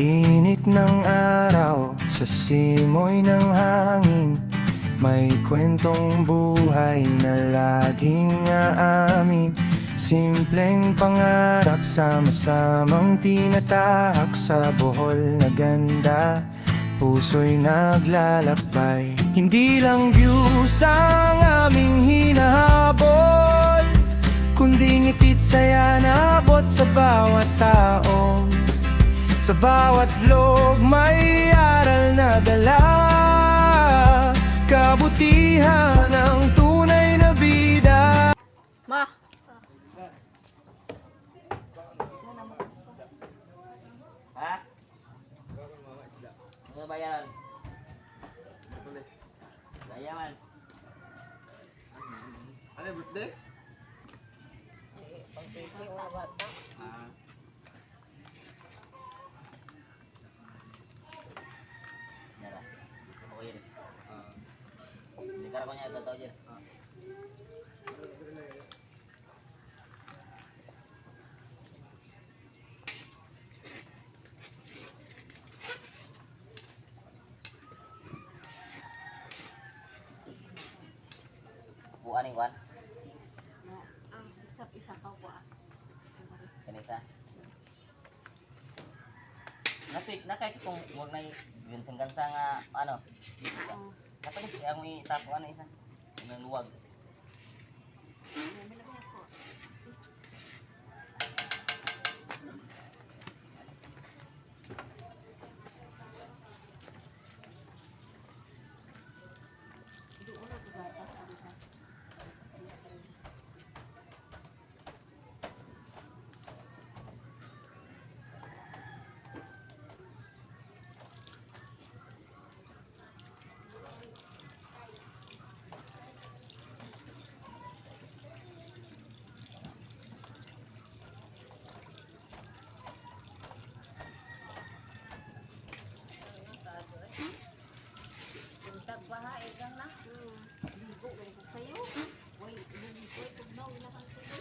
init ng araw, sa simoy ng hangin, may kwentong buhay na laging aamin. Simpleng pangarap, sama-samang tinatahak sa buhol na ganda. Puso'y naglalakbay, hindi lang views ang aming hinahabol, kundi ngiti't saya na abot sa bawat tao. Sa bawat vlog may aral na dala, kabutihan ng tunay na bida. Ma! Ha? Ano bayaran? Bayaran. Ano yung birthday? Pag-piti o bata. Nara. Ako yun. Hindi ka ko niya totoo dyan. Bukan ning kwan. Isa pa po ah. Kanisa. Napik na kay kung wag na gansang-gansa nga ano. Kapag ang may tapo ano isa. Ang luwag. Untag ba ha? Egang na? Ligo, ganun ko sa'yo. Uy, ligo, tugnaw, ilakan ko sa'yo.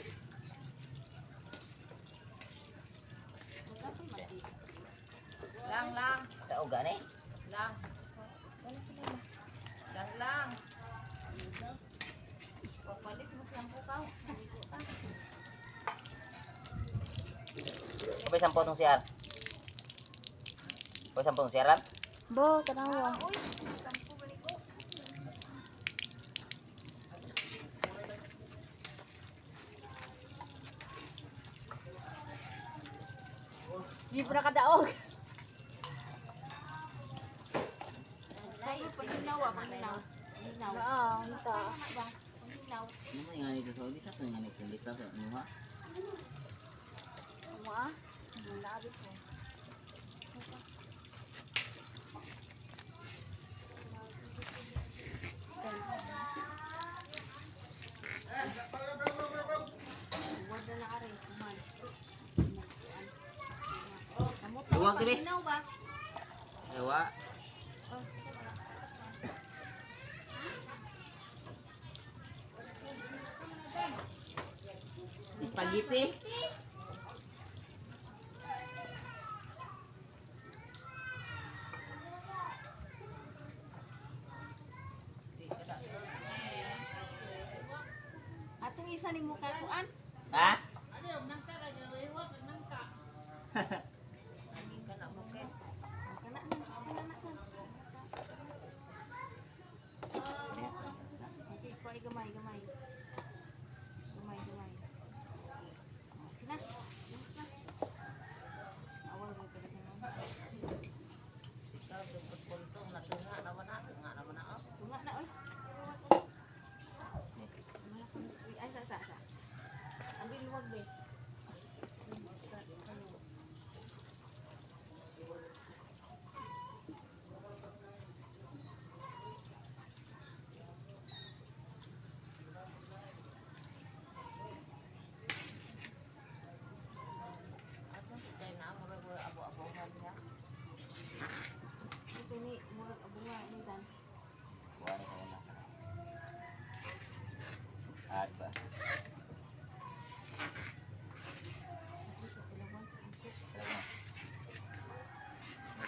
Lang. Tao gani? Lang. Lang. Papalit mo siyang bukaw. Kapay sampo tong siar. Kapay sampo tong siaran? Bo, tanawa. Di pa nakadaog. Panginaw. Oo, ito. Panginaw. Ano mo nga nito sa ulis? Ano nga nito? Hindi ka sa mga? Mga? Malabit mo. Wala na aray. Kuman. Luwag diri. Panginaw ba? Ewa. Oh, Spaghetti. atong isa ni mukha kuan. Ha? Angin ka na mo kay. Kana na sa. Kasi ko ay gamay. Gamay. Kina. Awal mo kada kana. Ikaw dugod punto na tunga naman na oh. Tunga na oy. Ay sa. Ambil luwag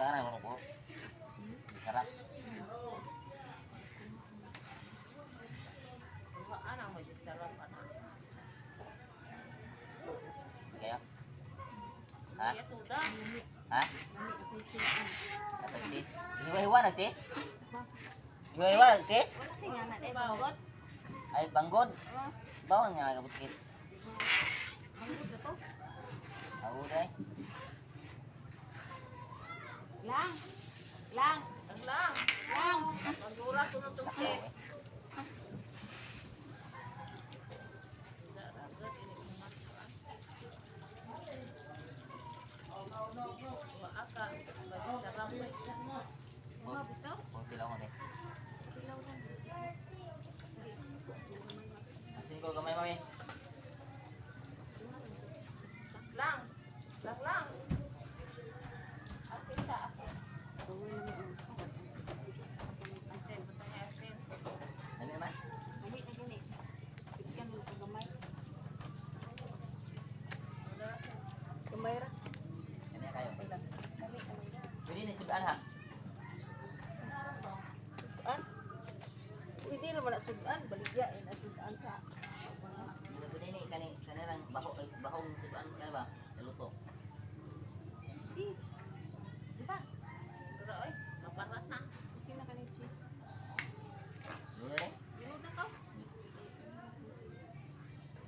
tangan mo ko. Sarap. Ano mo jud sarap ana. Kaya. Ha? Ya tuda. Ha? Apa cheese? Hiwa-hiwa na cheese? Hiwa-hiwa na cheese? Wala kaya na dai bagot. Ay banggod. Oh, Bawon nga nagabukit. bagot na to. Ako dai. Lang. Lang. Lang. Lang. Magura ko na tong test. Kunti lang kami. Asin ko gamay mami. Lang. Lang lang. Asin sa asin. Asin, butang asin. Ano naman? Mali na gini. Bigyan mo ko gamay. Gamay ra. Ano kayo? Pwede na sudan ha. Sudan. Pwede naman na sudan. Baligyain na sudan sa. Pwede ni kanirang bahong sudan ka ba? Naluto. Di. Di ba? Tura oy. Maparat na. Okay na kanin cheese. Dulu deh. Yun na ka.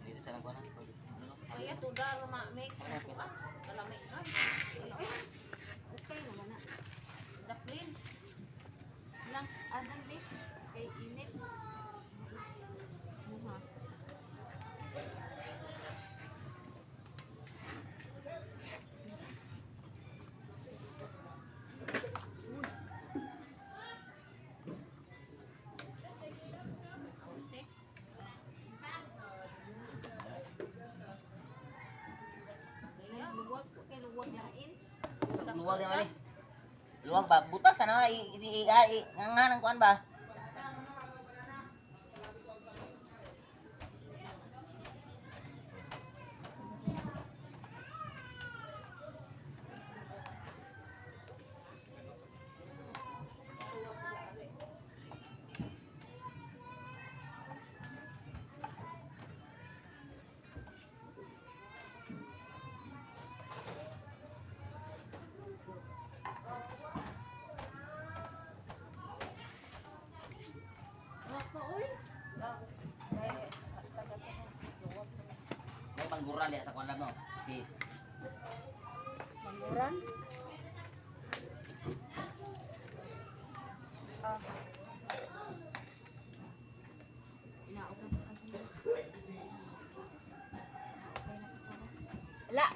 Dito sa nagkuha na. Ano? Kaya tuda rama mix na ko ah. Kalami ka. Oy. Okay naman na. Daplin. Lang adan di. Kay init. Muha. Luwag, kay luwag yain. Luwag din mali. Luwag ba? Butas ano? Nga ng kuan ba? Ako oy. May pangguran dia sa kuan lang no. Sis. Manguran. Ah. Ala.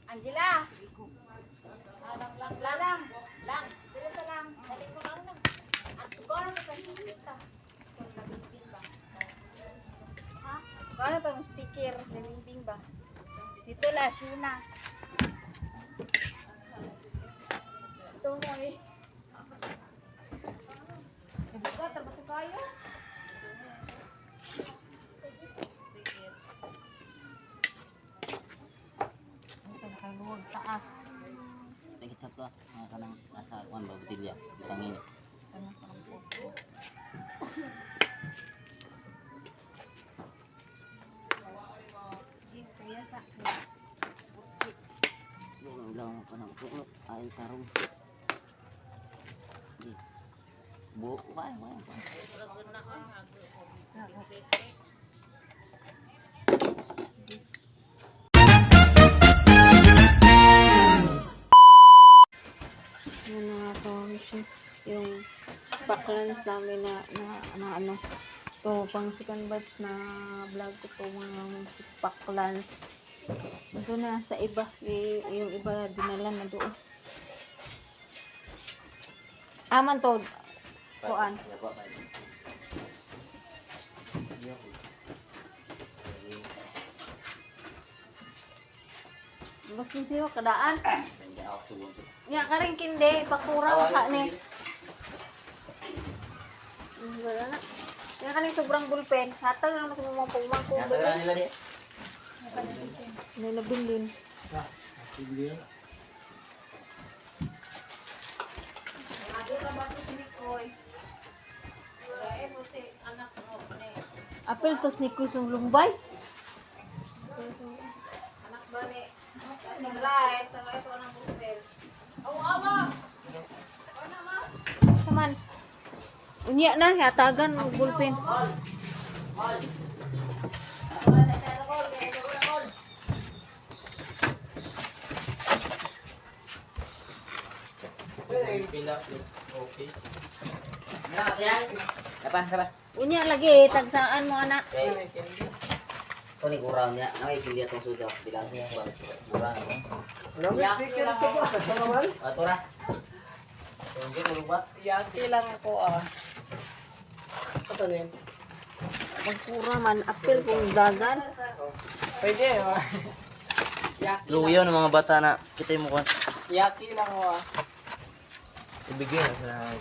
Angela. Lang. Lang. Dili sa lang. Dali ko lang lang. At ko na ka kita. Ha? Ano tong speaker? Nalimbing ba? Dito la, Shina. Ito mo eh. Hindi ka, trabaho kayo. Speaker. Ito nakaluwag taas. Dikit sa to. Kanang asa kuan ba butilya. Tangin. Ano parang popo. Dito yan sa bukit. Yung lang pa nang puno ay tarong. Di. Bu, why? Yan na po yung backlines namin na ano to pang second batch na vlog ko to mga backlines ito na sa iba yung iba dinala na doon aman to kuan mas siyo kadaan ya karing kinde pakurang ka ni wala na yan kaning sobrang bulpen hatag na mas mumangpong nilabilin Apel tos ni kusong lumbay. Anak ba ni? Light ko ng bupel. Awa! Saman. Unya na, hatagan ng bulpin. Apa? Unya lagi, tagsaan mo anak. Ito ni kurang niya. Nakikindi atong suda. Bilang niya. Kurang. Speaker ito ba? Kasama man? Tura. Tunggu dulu ba? Yaki lang ako ah. Ito din. Pagkura man, apel kung dagan. Pwede ah. Yaki lang. Luyaw ng mga bata na kita mo kon. Yaki lang ako ah. Ibigay na sa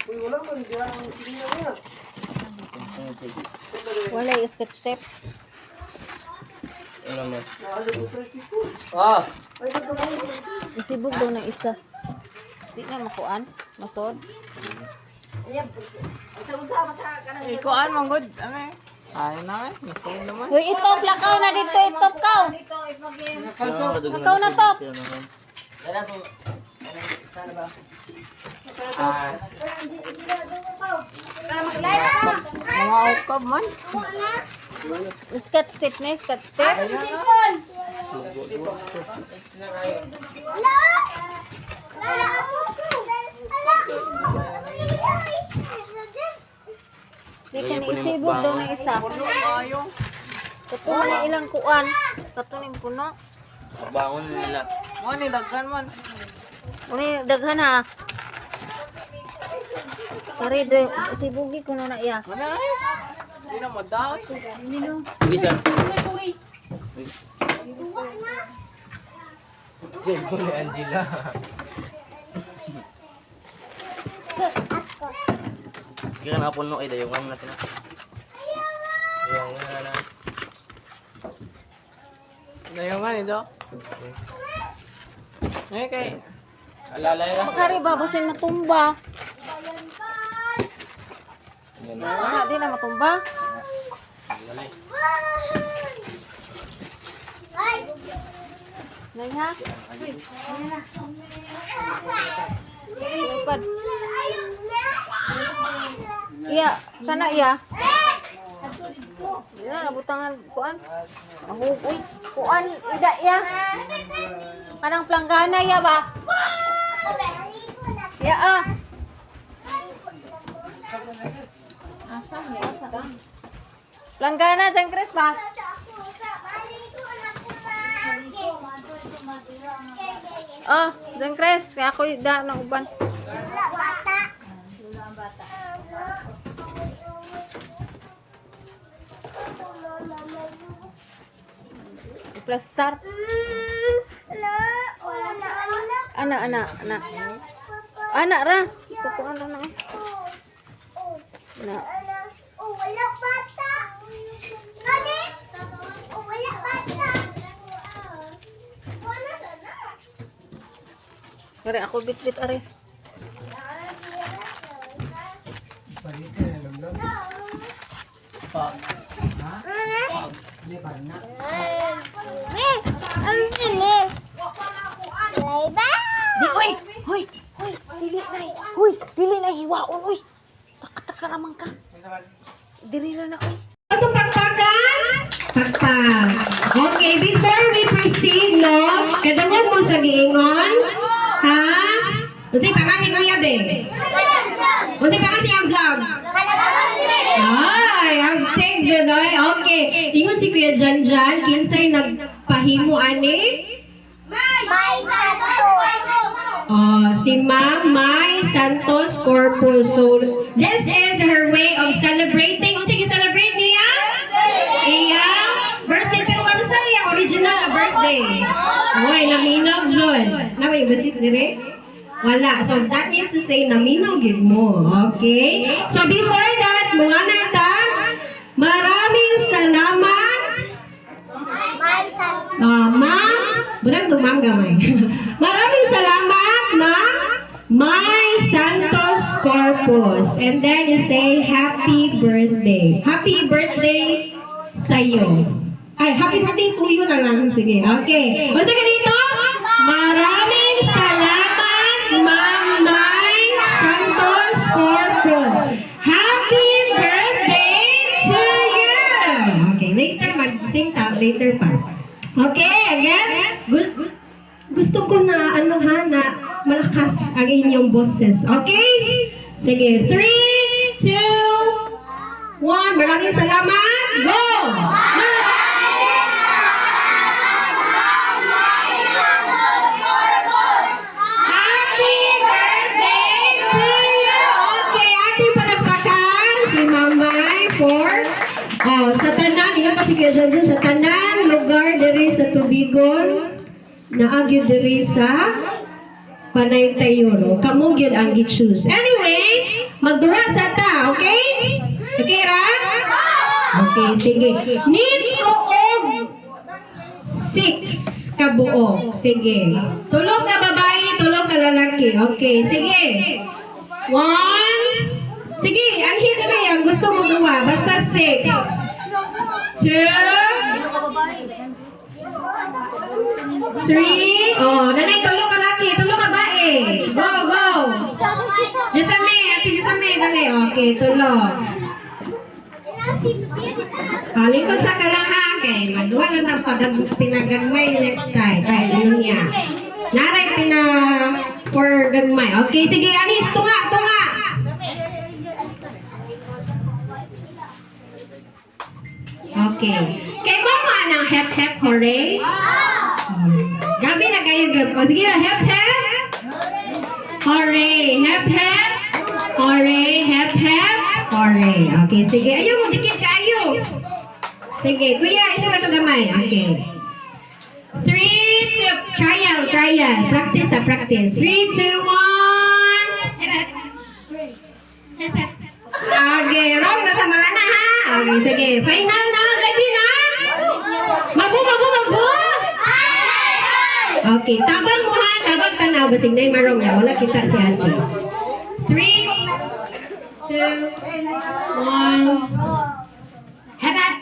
Uy, wala man. Di ang sige na yan. Wala yung sketch tape. Ano mo? Naalit ko tricycle. Oh! Ay, ganda ba? Isibog daw ng isa. Di na makuan, masod. Ikuan mong good. Ano eh? Ayun na eh. Masoon naman. Uy, itop, lakaw na dito, itop kaw. Ikaw na top. Wala kung... Sana ba? Ah. Mga ukab man. Sketch tape na, sketch tape. Di ka ni isibog daw ng isa. Ayaw. Katulad na ilang kuan. Katunin puno. Bangon nila. Mo ni daghan man. Uni daghan ha. Kari de isibugi ko na iya. Ano na eh? Hindi na madaw. Bisa. Siyempre ni Angela. Kaya na puno ay dayo ngam natin. Yung na. Nayungan ito. Eh kay alalay lang. Kari babusin matumba. Ah, di na matumba. Nay ha? Lipad. Iya, kana iya. Iya, nabutangan kuan. Uy, kuan ida ya. Kanang planggana ya ba? Ya ah. Planggana sang Chris ba? Oh, sang Chris, kaya ako da ng uban. Plastar. Anak. Anak ra. Kukuan ra na eh. Na. Wala bata. Kani? Wala bata. Wala sana. Kare ako bit-bit are. Di oy. Hoy. Dili na hiwaon oy. Takaraman ka. Diri na oy. Ito pagpagan? Pagpag. Okay, before we proceed, no? Kadamot mo sa giingon? Ha? Unsay pa kami kuya be? Unsay pa kasi ang vlog? Ay, ang take the day. Okay. Ingon si Kuya Janjan, kinsay nagpahimo ani? May Santos. Oh, si Ma'am Mai Santos Corpus. So, this is her way of celebrating. Kung sige, celebrate niya? Iya? Birthday, pero ano sa iya? Original na birthday. Uy, naminaw dyan. Naway, basit dire? Wala. So, that means to say, naminaw gid mo. Okay? So, before that, mga natang, maraming salamat. May Santos. Ma'am, bulan to ma'am gamay. Maraming salamat, ma'am. May Santos Corpus. And then you say, happy birthday. Happy birthday sa'yo. Ay, happy birthday to you na lang. Sige, okay. O sige dito, maraming salamat, Ma'am May Santos Corpus. Happy birthday to you! Okay, later mag-sing ta, later pa. Okay, again, gusto ko na, na malakas ang inyong boses. Okay? Sige, 3, 2, 1. Maraming salamat. Go! Happy birthday to you! Okay, ating palakpakan si Mamay for sa tanan, ina pa si Kuya Jojo, sa tanan lugar diri sa Tubigon na agyo diri sa Panaytayon. Kamu gyud ang gi-choose. Anyway, magduwa sa ta, okay? Okay ra? Okay, sige. Need ko og 6 ka buo. Sige. Tulog ka babae, tulog ka lalaki. Okay, sige. 1. Sige, anhin diri ang gusto mo duwa. Basta 6. 2. 3. Oh, nanay, tulog ka laki, tulog ka bae. Go, go. Jesame, ate Jesame, dali. Okay, tulog. Lingkod sa kalang ha, okay. Magduwa na ng pinagagmay next time. Ay, ano niya. Naray for gagmay. Okay, sige, anis, tunga, tunga. Okay. Kay mama ng hep-hep hooray. Gabi na kayo gab. O sige, hep-hep. Hooray. Hep-hep. Hooray. Hep-hep. Hooray. Okay, sige. Ayaw mo, dikit kayo. Sige, kuya, isa ba ito gamay? Okay. 3, 2, trial. Practice, practice. 3, 2, 1. Okay, wrong na sa mga na ha. Okay, sige. Final na. Ready na? Mabu. Okay, tabang mo ha. Tabang ka na. Basig na yung marong niya. Wala kita si ate. 3, 2, 1. Hep-hep.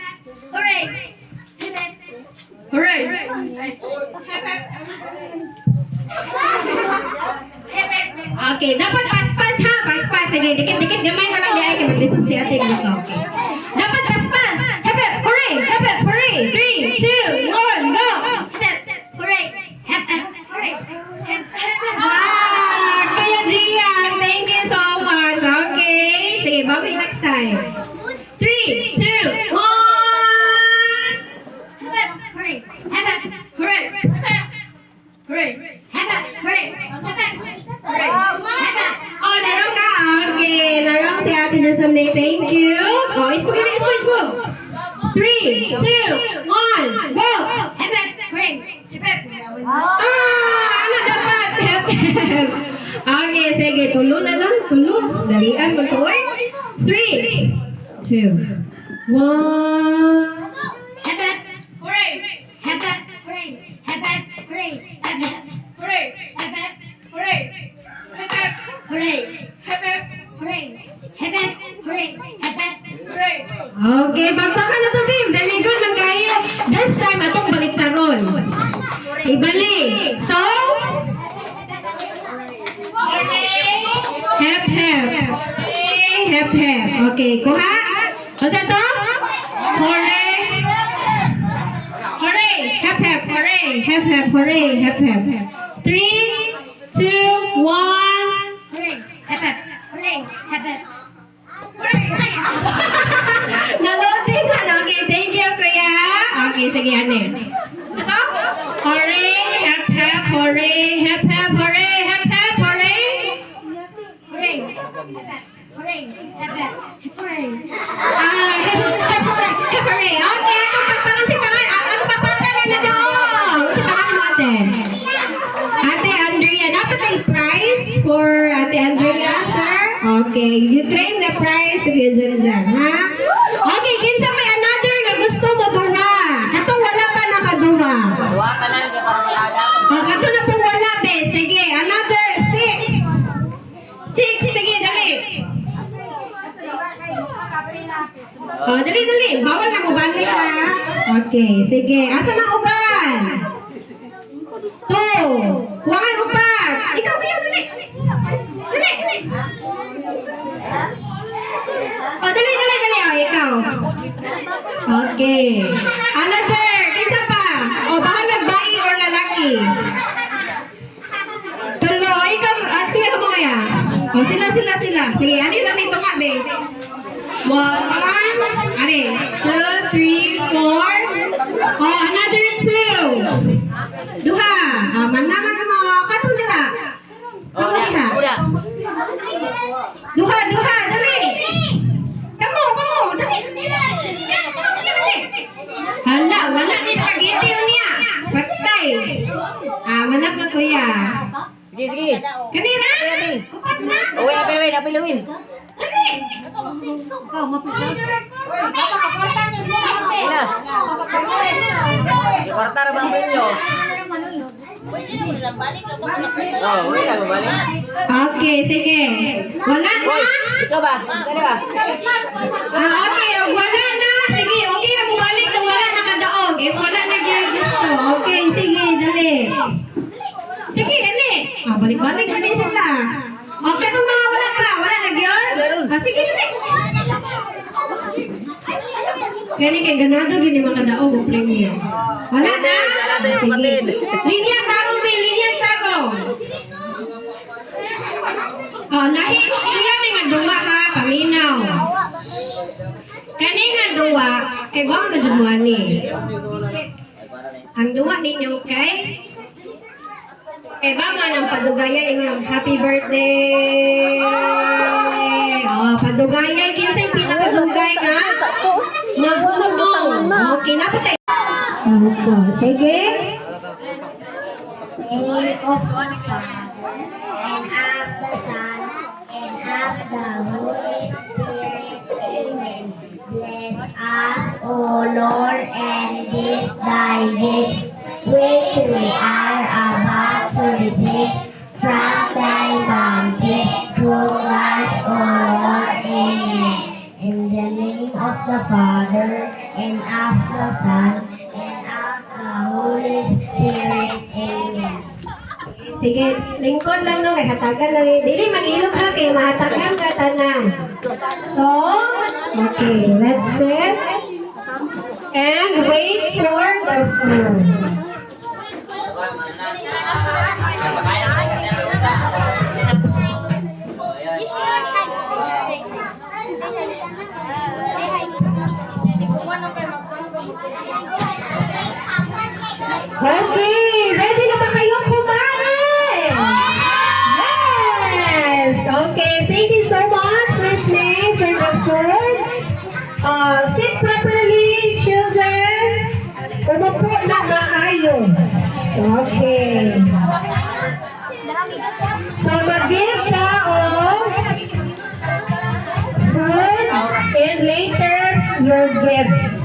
Hooray. Hep-hep. Hooray. Hep-hep. Okay, dapat paspas ha. Paspas. Sige, dikit-dikit. Gamay na lang di ay. Mag-listen si ate. Okay. Dapat paspas. Hep-hep. Hooray. Hep-hep. Hooray. 3, 2, 1, go. Hep-hep. Hooray. Hep-hep. Hooray. Hep-hep. Wow! Kuya Gian, thank you so much. Okay. Sige, bawi next time. 3, 2, 1. Hep-hep. Hooray. Hep-hep. Hooray. Hep-hep. Hooray. Hep-hep. Hooray. Hep-hep. Hooray. Hep-hep. Oh, narong ka. Okay. Narong si Ate Jasmine. Thank you. Oh, ispog. 3, 2, 1, go! Hep-hep. Hooray. Hep-hep. Ano dapat? Hep-hep. Okay, sige. Tulo na lang. Tulo. Dalian mo to. 3, 2, 1. Hep-hep. Hooray. Hep-hep. Hooray. Hep-hep. Hooray. Hep-hep. Hooray. Hep-hep. Hooray. Hep-hep. Hooray. Hep-hep. Hooray. Hep-hep. Hooray. Hep-hep. Hooray. Okay, bagpakan na to, babe. Very good lang kayo. This time, atong balik na ron. Ibalik. So, hep-hep. Hep-hep. Okay, kuha. Masa to? Hooray. Hooray. Hep-hep. Hooray. Hep-hep. Hooray. Hep-hep. 3, 2, 1. Hooray. Hep-hep. Hooray. Hep-hep. Hooray. Naloading ka. Okay, thank you, kuya. Okay, sige, ane. Ito? Hooray. Hep-hep. Hooray. Hep-hep. Hooray. Hep-hep. Hooray. Hooray. Hep-hep. Hooray. Hep-hep. Hooray. Hep-hep. Hooray. Okay, ako pagpakan si pangan. Ako pagpakan na doon. Si pangan mo, ate. Ate Andrea, dapat ay prize for Ate Andrea, sir? Okay, you claim the prize. Sige, dyan, ha? Okay, kinsa may another na gusto mo duwa. Katong wala pa nakaduwa. Huwag ka lang, di pa malaga. Okay, Oh, dali, dali. Bawal na mo balik ha. Okay, sige. Asa mga uban? 2. Kuha kayo upat. Ikaw, kuya, dali. Dali, dali. Oh, dali, dali, dali. Oh, ikaw. Okay. Another. Kinsa pa? Oh, bahala bae or lalaki. Tulo. Ikaw, kuya ka mo kaya? Oh, sila. Sige, ano lang dito nga, babe? 1, ano? 2, 3, 4. Oh, another 2. Duha. Mana mo. Katong dira. Oh, udah. Duha, dali. Kamu, dali. Hala, wala ni spaghetti niya. Patay. Mana ka kuya? Sige. Kanina? Upat na. Uwi, napilawin. Dali. Ina. Di kwarta ra bang ninyo? Oh, uwi na balik. Okay, sige. Wala na? Ikaw ba? Dali ba? Okay, wala na. Sige, okay na bumalik kung wala nakadaog. If wala na gusto. Okay, sige, dali. Sige, dali. Balik-balik na din sila. Okay, kung mga wala pa. Wala na yun? Sige, dali. Kaya ni kay ganado gini makadaog ang premium. Wala na? Sige. Linya tarong, may linya tarong. Oh, lahi. Ilan nga duwa ha, paminaw. Kani nga duwa, kay ba na dyan mo ani? Ang duwa ninyo kay? Kay ba man ang padugaya ingon happy birthday. Oh, padugaya kinsay pinakadugay nga? Nagulong. Okay, napatay. Opo, sige. Name of the Father, and of the Son, and of the Holy Spirit. Amen. Bless us, O Lord, and this thy gift, which we are about to receive from thy bounty. Through us, O Lord. Amen. In the name of the Father, and of the Son, and of the Holy Spirit. Amen. Sige, lingkod lang no, kay hatagan na rin. Dili mag-ilog ha, kay mahatagan ka tanan. So, okay, let's sit. And wait for the food. Okay, ready na ba kayo kumain? Yes! Okay, thank you so much, Miss May, for the food. Sit properly, children. Umupo na maayos. Okay. So, mag-give ka of food and later your gifts.